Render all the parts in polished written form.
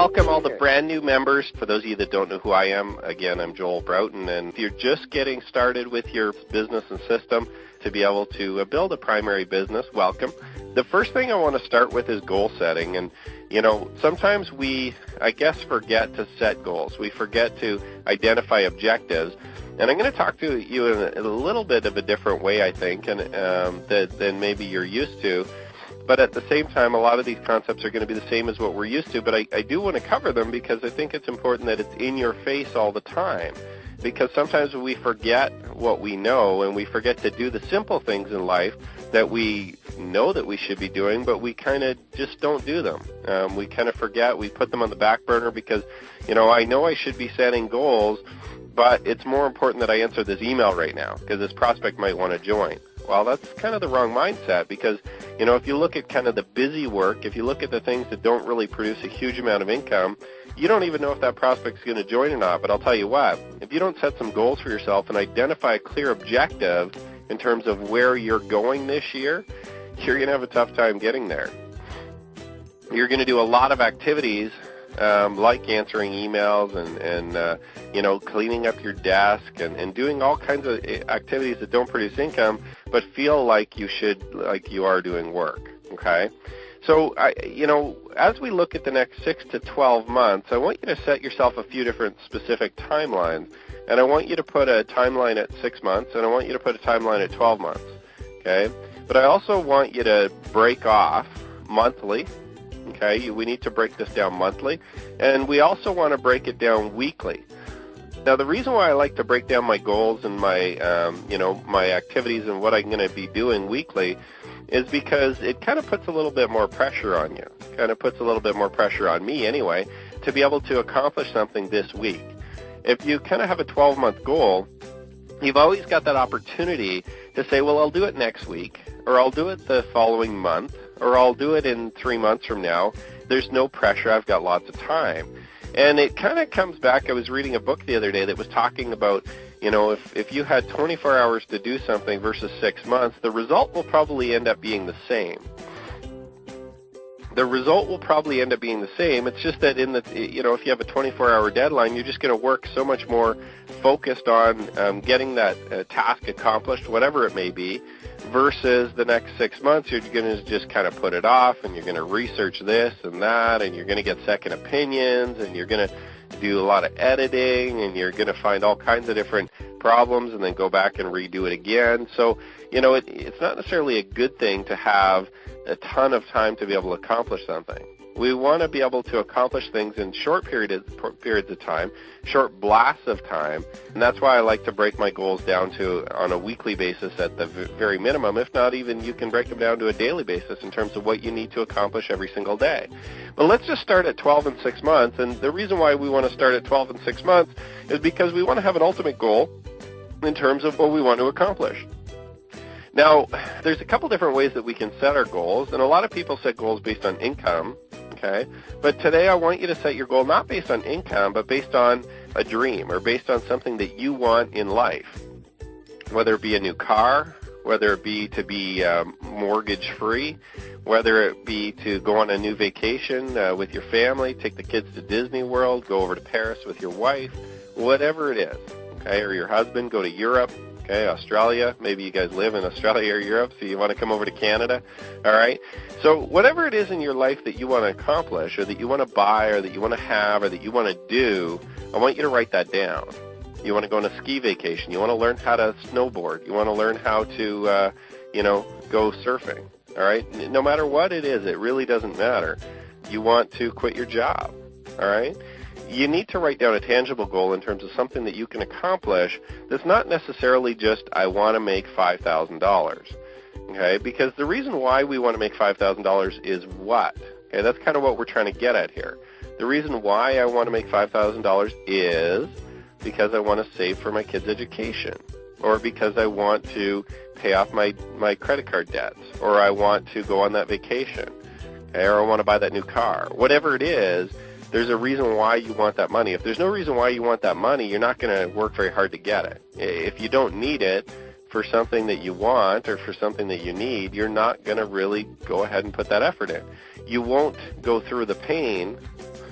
welcome all the brand new members. For those of you that don't know who I am, again, I'm Joel Broughton, and if you're just getting started with your business and system to be able to build a primary business, welcome. The first thing I want to start with is goal setting, and sometimes we, I guess, forget to set goals. We forget to identify objectives, and I'm going to talk to you in a little bit of a different way, I think, and than maybe you're used to. But at the same time, a lot of these concepts are going to be the same as what we're used to, but I do want to cover them because I think it's important that it's in your face all the time. Because sometimes we forget what we know, and we forget to do the simple things in life that we know that we should be doing, but we kind of just don't do them. We kind of forget. We put them on the back burner because, I know I should be setting goals, but it's more important that I answer this email right now because this prospect might want to join. Well, that's kind of the wrong mindset because, if you look at kind of the busy work, if you look at the things that don't really produce a huge amount of income, you don't even know if that prospect's going to join or not. But I'll tell you what, if you don't set some goals for yourself and identify a clear objective in terms of where you're going this year, you're going to have a tough time getting there. You're going to do a lot of activities like answering emails and cleaning up your desk and doing all kinds of activities that don't produce income but feel like you are doing work, okay? So, as we look at the next 6 to 12 months, I want you to set yourself a few different specific timelines, and I want you to put a timeline at 6 months, and I want you to put a timeline at 12 months, okay? But I also want you to break off monthly. Okay, we need to break this down monthly, and we also want to break it down weekly. Now, the reason why I like to break down my goals and my, my activities and what I'm going to be doing weekly is because it kind of puts a little bit more pressure on you. Kind of puts a little bit more pressure on me anyway to be able to accomplish something this week. If you kind of have a 12-month goal, you've always got that opportunity to say, well, I'll do it next week, or I'll do it the following month, or I'll do it in 3 months from now. There's no pressure. I've got lots of time. And it kind of comes back. I was reading a book the other day that was talking about, if you had 24 hours to do something versus 6 months, the result will probably end up being the same. The result will probably end up being the same. It's just that if you have a 24-hour deadline, you're just going to work so much more focused on getting that task accomplished, whatever it may be, versus the next 6 months, you're going to just kind of put it off, and you're going to research this and that, and you're going to get second opinions, and you're going to do a lot of editing, and you're going to find all kinds of different problems and then go back and redo it again. So, it's not necessarily a good thing to have a ton of time to be able to accomplish something. We want to be able to accomplish things in short periods of time, short blasts of time, and that's why I like to break my goals down to on a weekly basis at the very minimum. If not, even you can break them down to a daily basis in terms of what you need to accomplish every single day. But let's just start at 12 and 6 months, and the reason why we want to start at 12 and 6 months is because we want to have an ultimate goal in terms of what we want to accomplish. Now, there's a couple different ways that we can set our goals, and a lot of people set goals based on income, okay? But today I want you to set your goal not based on income, but based on a dream or based on something that you want in life, whether it be a new car, whether it be to be mortgage-free, whether it be to go on a new vacation with your family, take the kids to Disney World, go over to Paris with your wife, whatever it is, okay, or your husband, go to Europe. Okay, Australia, maybe you guys live in Australia or Europe, so you want to come over to Canada, all right? So whatever it is in your life that you want to accomplish or that you want to buy or that you want to have or that you want to do, I want you to write that down. You want to go on a ski vacation. You want to learn how to snowboard. You want to learn how to, go surfing, all right? No matter what it is, it really doesn't matter. You want to quit your job, all right? You need to write down a tangible goal in terms of something that you can accomplish that's not necessarily just, I want to make $5,000, okay? Because the reason why we want to make $5,000 is what? Okay, that's kind of what we're trying to get at here. The reason why I want to make $5,000 is because I want to save for my kids' education, or because I want to pay off my credit card debts, or I want to go on that vacation, okay? Or I want to buy that new car. Whatever it is, there's a reason why you want that money. If there's no reason why you want that money, you're not going to work very hard to get it. If you don't need it for something that you want or for something that you need, you're not going to really go ahead and put that effort in. You won't go through the pain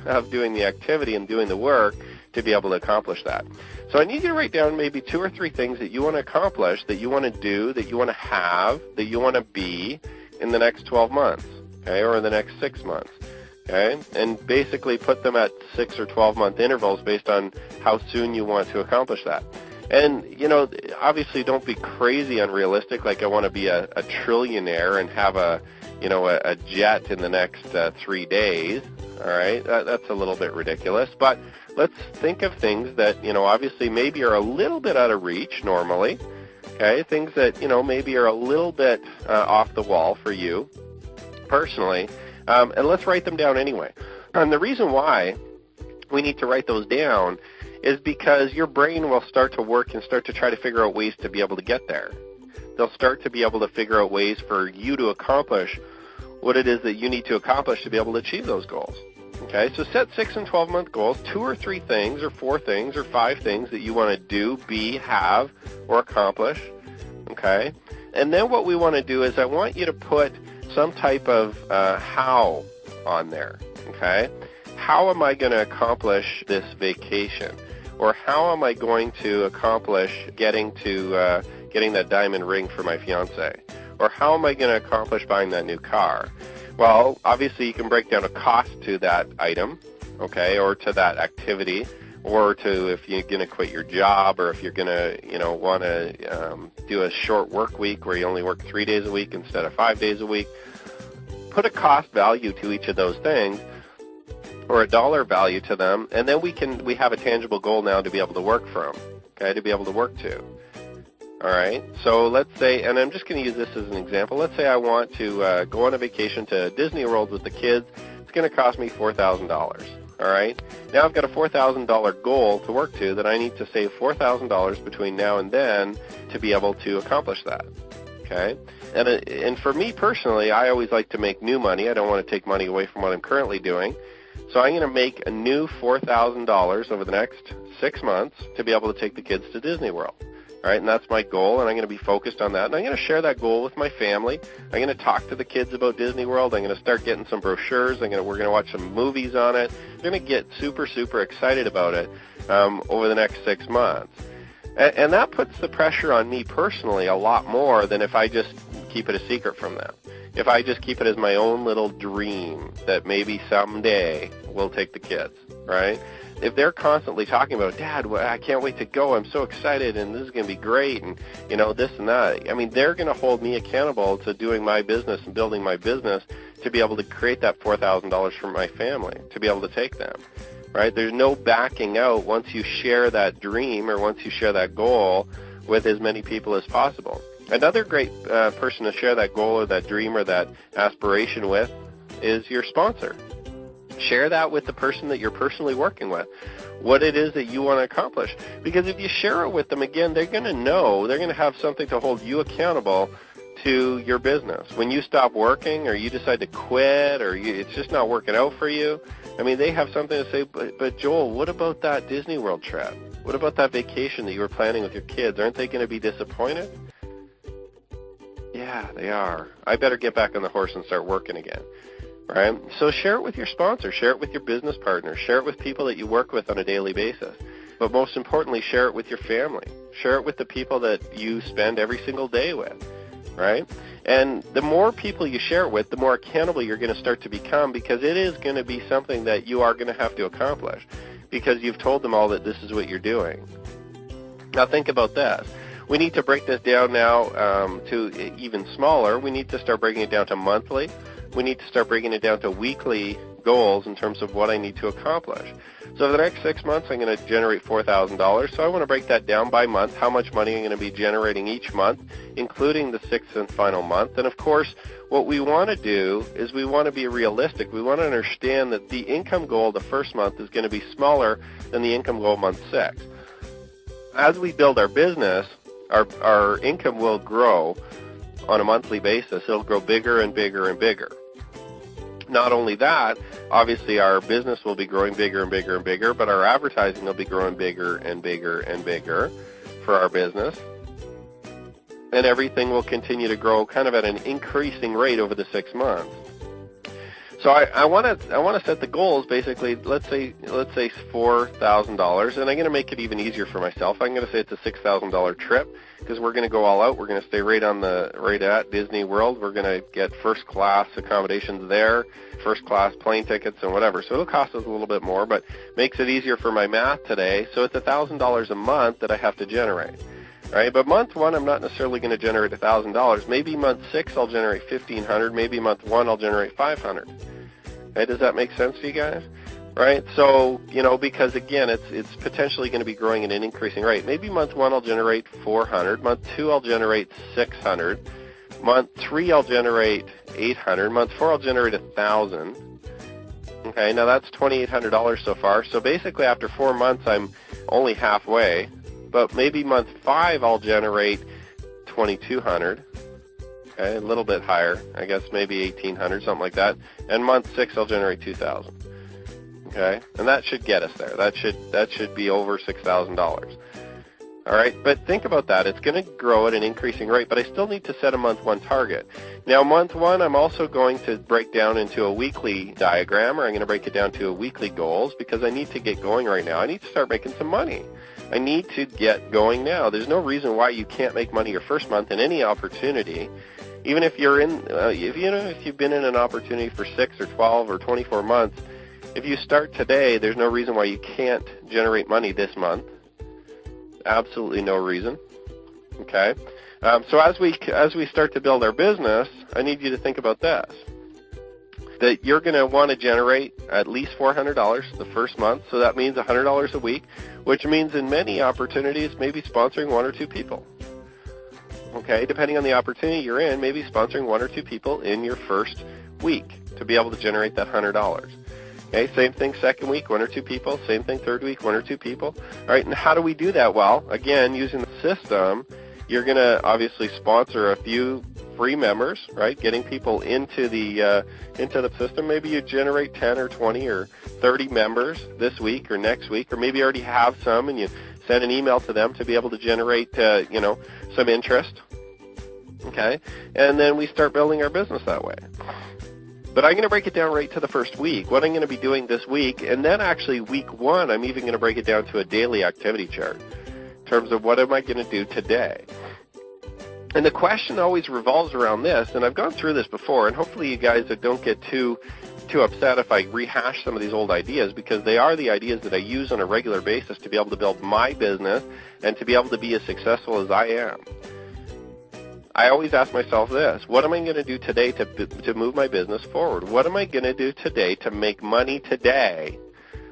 of doing the activity and doing the work to be able to accomplish that. So I need you to write down maybe 2 or 3 things that you want to accomplish, that you want to do, that you want to have, that you want to be in the next 12 months, okay, or in the next 6 months, okay, and basically put them at 6 or 12-month intervals based on how soon you want to accomplish that. And, obviously don't be crazy unrealistic, like I want to be a trillionaire and have a jet in the next 3 days, all right? That's a little bit ridiculous, but let's think of things that, obviously maybe are a little bit out of reach normally, okay? Things that, maybe are a little bit off the wall for you personally, and let's write them down anyway. And the reason why we need to write those down is because your brain will start to work and start to try to figure out ways to be able to get there. They'll start to be able to figure out ways for you to accomplish what it is that you need to accomplish to be able to achieve those goals. Okay, so set 6 and 12-month goals, 2 or 3 things or 4 things or 5 things that you want to do, be, have, or accomplish. Okay, and then what we want to do is I want you to put some type of how on there. Okay, how am I going to accomplish this vacation? Or how am I going to accomplish getting that diamond ring for my fiance? Or how am I going to accomplish buying that new car? Well, obviously you can break down a cost to that item, okay, or to that activity, or to if you're going to quit your job, or if you're going to, want to do a short work week where you only work 3 days a week instead of 5 days a week. Put a cost value to each of those things, or a dollar value to them, and then we have a tangible goal now to be able to work from, okay, to be able to work to. All right, so let's say, and I'm just going to use this as an example, let's say I want to go on a vacation to Disney World with the kids. It's going to cost me $4,000, all right? Now I've got a $4,000 goal to work to that I need to save $4,000 between now and then to be able to accomplish that, okay? And for me personally, I always like to make new money. I don't want to take money away from what I'm currently doing. So I'm going to make a new $4,000 over the next 6 months to be able to take the kids to Disney World. All right, and that's my goal, and I'm going to be focused on that. And I'm going to share that goal with my family. I'm going to talk to the kids about Disney World. I'm going to start getting some brochures. We're going to watch some movies on it. We're going to get super, super excited about it over the next 6 months. And that puts the pressure on me personally a lot more than if I just keep it a secret from them. If I just keep it as my own little dream that maybe someday we'll take the kids, right? If they're constantly talking about, Dad, I can't wait to go, I'm so excited, and this is going to be great, and, this and that, I mean, they're going to hold me accountable to doing my business and building my business to be able to create that $4,000 for my family, to be able to take them, right? There's no backing out once you share that dream or once you share that goal with as many people as possible. Another great person to share that goal or that dream or that aspiration with is your sponsor. Share that with the person that you're personally working with, what it is that you want to accomplish. Because if you share it with them, again, they're going to know, they're going to have something to hold you accountable to your business. When you stop working or you decide to quit or it's just not working out for you, I mean, they have something to say, but Joel, what about that Disney World trip? What about that vacation that you were planning with your kids? Aren't they going to be disappointed? Yeah, they are. I better get back on the horse and start working again, right? So share it with your sponsor. Share it with your business partner. Share it with people that you work with on a daily basis. But most importantly, share it with your family. Share it with the people that you spend every single day with, right? And the more people you share it with, the more accountable you're going to start to become, because it is going to be something that you are going to have to accomplish because you've told them all that this is what you're doing. Now think about this. We need to break this down now to even smaller. We need to start breaking it down to monthly. We need to start breaking it down to weekly goals in terms of what I need to accomplish. So for the next 6 months, I'm going to generate $4,000. So I want to break that down by month, how much money I'm going to be generating each month, including the 6th and final month. And of course, what we want to do is we want to be realistic. We want to understand that the income goal the first month is going to be smaller than the income goal month 6. As we build our business, our income will grow on a monthly basis. It'll grow bigger and bigger and bigger. Not only that, obviously our business will be growing bigger and bigger and bigger, but our advertising will be growing bigger and bigger and bigger for our business. And everything will continue to grow kind of at an increasing rate over the 6 months. So I want to set the goals. Basically, let's say $4,000, and I'm going to make it even easier for myself. I'm going to say it's a $6,000 trip because we're going to go all out. We're going to stay right at Disney World. We're going to get first class accommodations there, first class plane tickets and whatever. So it'll cost us a little bit more, but makes it easier for my math today. So it's $1,000 a month that I have to generate. Right, but month 1, I'm not necessarily going to generate $1,000. Maybe month 6, I'll generate $1,500. Maybe month 1, I'll generate $500. Okay, does that make sense to you guys? Right, so because again, it's potentially going to be growing at an increasing rate. Maybe month 1, I'll generate $400. Month 2, I'll generate $600. Month 3, I'll generate $800. Month 4, I'll generate $1,000. Okay, now that's $2,800 so far. So basically, after 4 months, I'm only halfway. But maybe month 5 I'll generate $2,200, okay, a little bit higher, I guess maybe $1,800, something like that. And month 6 I'll generate $2,000, okay, and that should get us there. That should be over $6,000. All right, but think about that. It's going to grow at an increasing rate, but I still need to set a month 1 target. Now, month 1, I'm also going to break down into a weekly diagram, or I'm going to break it down to a weekly goals because I need to get going right now. I need to start making some money. I need to get going now. There's no reason why you can't make money your first month in any opportunity. Even if you're in, if you've been in an opportunity for 6 or 12 or 24 months, if you start today, there's no reason why you can't generate money this month. Absolutely no reason. Okay. So as we start to build our business, I need you to think about this. That you're going to want to generate at least $400 the first month, so that means $100 a week, which means in many opportunities maybe sponsoring 1 or 2 people. Okay, depending on the opportunity you're in, maybe sponsoring 1 or 2 people in your first week to be able to generate that $100. Okay, same thing second week, 1 or 2 people. Same thing third week, 1 or 2 people. All right, and how do we do that? Well, again, using the system, you're going to obviously sponsor a few free members, right? Getting people into the system. Maybe you generate 10 or 20 or 30 members this week or next week, or maybe you already have some and you send an email to them to be able to generate some interest. Okay, and then we start building our business that way. But I'm going to break it down right to the first week. What I'm going to be doing this week, and then actually week 1, I'm even going to break it down to a daily activity chart in terms of what am I going to do today. And the question always revolves around this, and I've gone through this before, and hopefully you guys don't get too upset if I rehash some of these old ideas, because they are the ideas that I use on a regular basis to be able to build my business and to be able to be as successful as I am. I always ask myself this: what am I going to do today to move my business forward? What am I going to do today to make money today?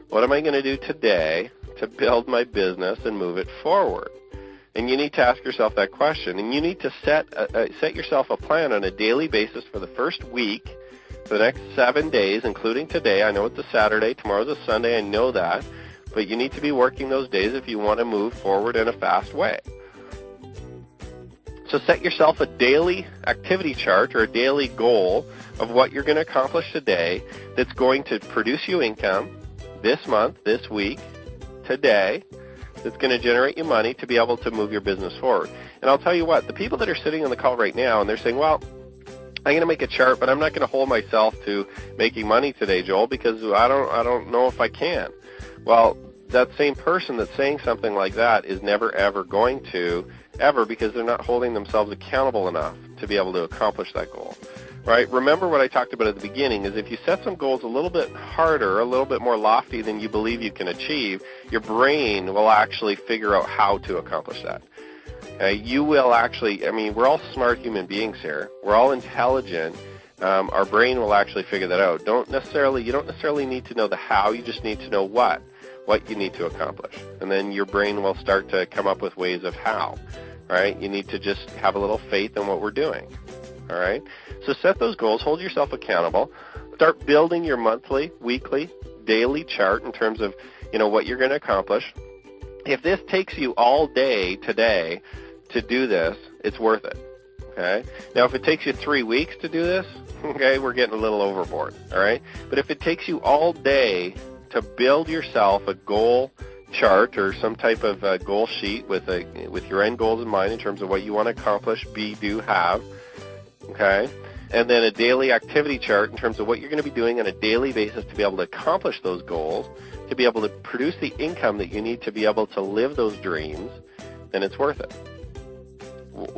What am I going to do today to build my business and move it forward? And you need to ask yourself that question. And you need to set yourself a plan on a daily basis for the first week, for the next 7 days, including today. I know it's a Saturday. Tomorrow's a Sunday. I know that. But you need to be working those days if you want to move forward in a fast way. So set yourself a daily activity chart or a daily goal of what you're going to accomplish today that's going to produce you income this month, this week, today, that's going to generate you money to be able to move your business forward. And I'll tell you what, the people that are sitting on the call right now and they're saying, well, I'm going to make a chart, but I'm not going to hold myself to making money today, Joel, because I don't know if I can. Well, that same person that's saying something like that is never, ever going to, ever, because they're not holding themselves accountable enough to be able to accomplish that goal. Right? Remember what I talked about at the beginning is if you set some goals a little bit harder, a little bit more lofty than you believe you can achieve, your brain will actually figure out how to accomplish that. You will actually, we're all smart human beings here. We're all intelligent. Our brain will actually figure that out. You don't necessarily need to know the how, you just need to know what you need to accomplish. And then your brain will start to come up with ways of how. Right? You need to just have a little faith in what we're doing. All right? So set those goals, hold yourself accountable, start building your monthly, weekly, daily chart in terms of, what you're going to accomplish. If this takes you all day today to do this, it's worth it. Okay? Now, if it takes you 3 weeks to do this, okay, we're getting a little overboard. All right? But if it takes you all day to build yourself a goal chart or some type of goal sheet with your end goals in mind in terms of what you want to accomplish, be, do, have, okay? and then a daily activity chart in terms of what you're going to be doing on a daily basis to be able to accomplish those goals, to be able to produce the income that you need to be able to live those dreams, then it's worth it.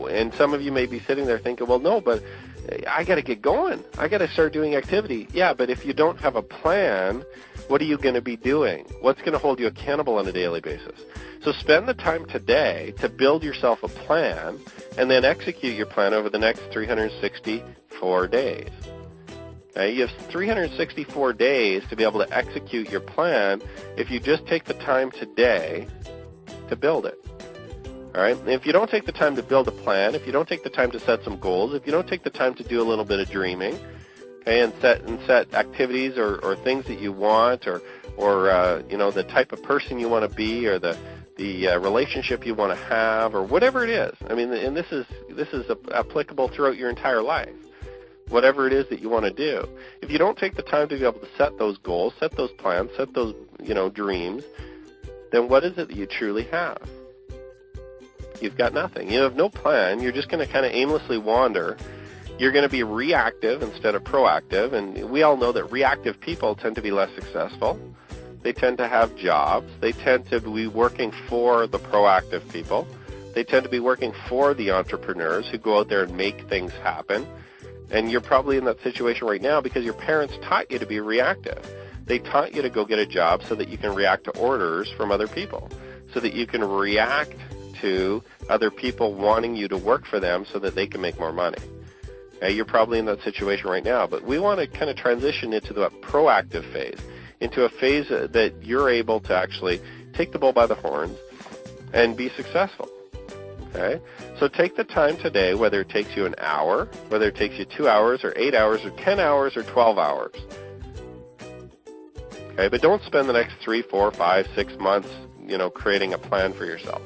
And some of you may be sitting there thinking, well, no, but I got to get going. I got to start doing activity. Yeah, but if you don't have a plan, what are you going to be doing? What's going to hold you accountable on a daily basis? So spend the time today to build yourself a plan and then execute your plan over the next 364 days. Okay? You have 364 days to be able to execute your plan if you just take the time today to build it. All right? If you don't take the time to build a plan, if you don't take the time to set some goals, if you don't take the time to do a little bit of dreaming, okay, and set activities or things that you want, or the type of person you want to be, or the relationship you want to have, or whatever it is. I mean, and this is applicable throughout your entire life. Whatever it is that you want to do, if you don't take the time to be able to set those goals, set those plans, set those dreams, then what is it that you truly have? You've got nothing. You have no plan. You're just going to kind of aimlessly wander. You're going to be reactive instead of proactive, and we all know that reactive people tend to be less successful. They tend to have jobs. They tend to be working for the proactive people. They tend to be working for the entrepreneurs who go out there and make things happen. And you're probably in that situation right now because your parents taught you to be reactive. They taught you to go get a job so that you can react to orders from other people, so that you can react to other people wanting you to work for them so that they can make more money. Okay, you're probably in that situation right now, but we want to kind of transition into the proactive phase, into a phase that you're able to actually take the bull by the horns and be successful. Okay? So take the time today, whether it takes you an hour, whether it takes you 2 hours or 8 hours or 10 hours or 12 hours. Okay? But don't spend the next 3, 4, 5, 6 months, creating a plan for yourself.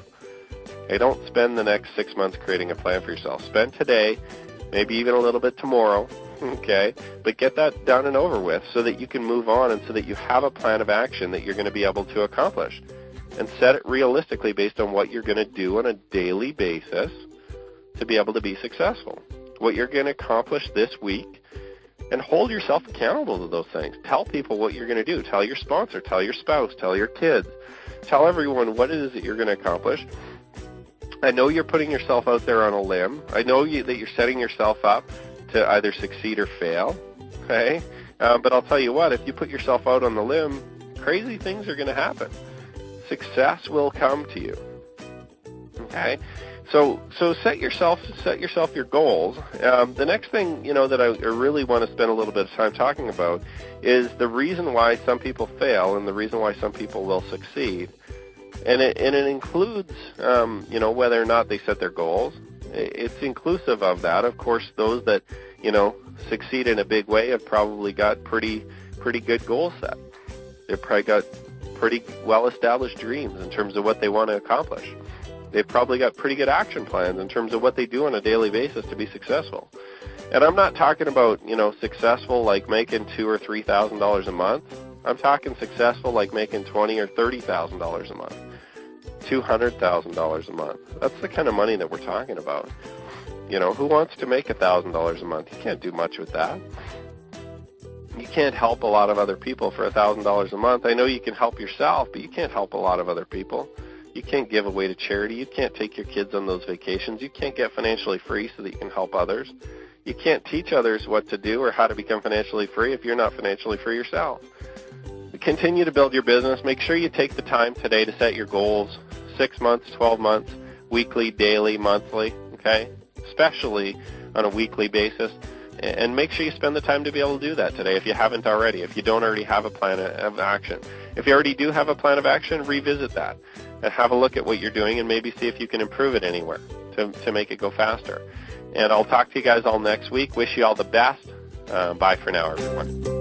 Okay? Don't spend the next 6 months creating a plan for yourself. Spend today, maybe even a little bit tomorrow, okay? But get that done and over with so that you can move on and so that you have a plan of action that you're going to be able to accomplish. And set it realistically based on what you're going to do on a daily basis to be able to be successful. What you're going to accomplish this week, and hold yourself accountable to those things. Tell people what you're going to do. Tell your sponsor, tell your spouse, tell your kids. Tell everyone what it is that you're going to accomplish. I know you're putting yourself out there on a limb. I know that you're setting yourself up to either succeed or fail, okay? But I'll tell you what, if you put yourself out on the limb, crazy things are going to happen. Success will come to you, okay? So set yourself your goals. The next thing, that I really want to spend a little bit of time talking about is the reason why some people fail and the reason why some people will succeed. And it includes, whether or not they set their goals. It's inclusive of that. Of course, those that, succeed in a big way have probably got pretty good goals set. They've probably got pretty well-established dreams in terms of what they want to accomplish. They've probably got pretty good action plans in terms of what they do on a daily basis to be successful. And I'm not talking about, successful like making $2,000 or $3,000 a month. I'm talking successful like making $20,000 or $30,000 a month, $200,000 a month. That's the kind of money that we're talking about. Who wants to make $1,000 a month? You can't do much with that. You can't help a lot of other people for $1,000 a month. I know you can help yourself, but you can't help a lot of other people. You can't give away to charity. You can't take your kids on those vacations. You can't get financially free so that you can help others. You can't teach others what to do or how to become financially free if you're not financially free yourself. Continue to build your business. Make sure you take the time today to set your goals, 6 months, 12 months, weekly, daily, monthly, okay? Especially on a weekly basis. And make sure you spend the time to be able to do that today if you haven't already, if you don't already have a plan of action. If you already do have a plan of action, revisit that and have a look at what you're doing and maybe see if you can improve it anywhere to make it go faster. And I'll talk to you guys all next week. Wish you all the best. Bye for now, everyone.